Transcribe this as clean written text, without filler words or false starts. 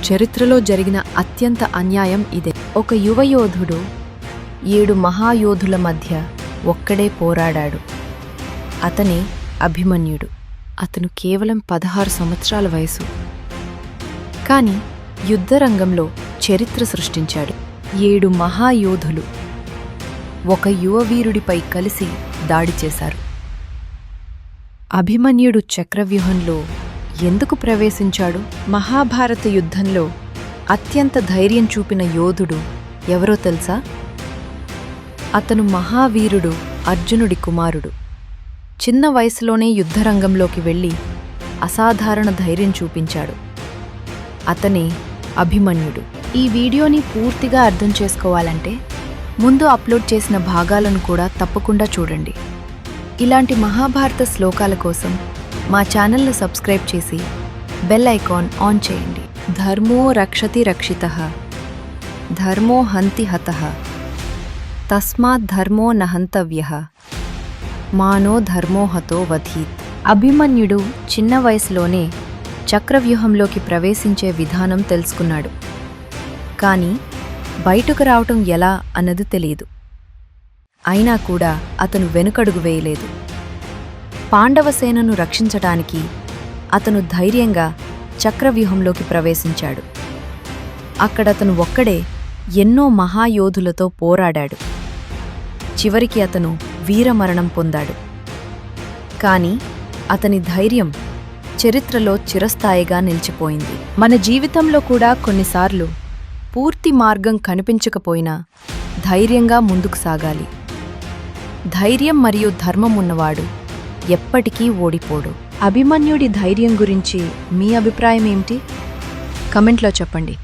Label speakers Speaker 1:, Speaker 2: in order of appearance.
Speaker 1: చరిత్రలో జరిగిన అత్యంత అన్యాయం ఇదే. ఒక యువయోధుడు 7 మహాయోధుల మధ్య ఒక్కడే పోరాడాడు. అతనే అభిమన్యుడు. అతను కేవలం 16 సంవత్సరాల వయసు. కాని యుద్ధరంగంలో చరిత్ర సృష్టించాడు. 7 మహాయోధులు ఒక యువవీరుడిపై కలిసి దాడి చేశారు. అభిమన్యుడు చక్రవ్యూహంలో ఎందుకు ప్రవేశించాడు? మహాభారత యుద్ధంలో అత్యంత ధైర్యం చూపిన యోధుడు ఎవరో తెలుసా? అతను మహావీరుడు అర్జునుడి కుమారుడు. చిన్న వయసులోనే యుద్ధరంగంలోకి వెళ్లి అసాధారణ ధైర్యం చూపించాడు. అతనే అభిమన్యుడు. ఈ వీడియోని పూర్తిగా అర్థం చేసుకోవాలంటే ముందు అప్లోడ్ చేసిన భాగాలను కూడా తప్పకుండా చూడండి. ఇలాంటి మహాభారత శ్లోకాల కోసం మా ఛానల్ను సబ్స్క్రైబ్ చేసి బెల్ ఐకాన్ ఆన్ చేయండి. ధర్మో రక్షతి రక్షితః, ధర్మో హంతి హతః, తస్మాత్ ధర్మో నహంతవ్యః, మానో ధర్మో హతో వధీత్. అభిమన్యుడు చిన్న వయసులోనే చక్రవ్యూహంలోకి ప్రవేశించే విధానం తెలుసుకున్నాడు. కాని బయటకు రావటం ఎలా అన్నది తెలియదు. అయినా కూడా అతను వెనుకడుగు వేయలేదు. పాండవసేనను రక్షించటానికి అతను ధైర్యంగా చక్రవ్యూహంలోకి ప్రవేశించాడు. అక్కడతను ఒక్కడే ఎన్నో మహాయోధులతో పోరాడాడు. చివరికి అతను వీరమరణం పొందాడు. కాని అతని ధైర్యం చరిత్రలో చిరస్థాయిగా నిలిచిపోయింది. మన జీవితంలో కూడా కొన్నిసార్లు పూర్తి మార్గం కనిపించకపోయినా ధైర్యంగా ముందుకు సాగాలి. ధైర్యం మరియు ధర్మం ఉన్నవాడు ఎప్పటికీ ఓడిపోడు. అభిమన్యుడి ధైర్యం గురించి మీ అభిప్రాయం ఏమిటి? కమెంట్లో చెప్పండి.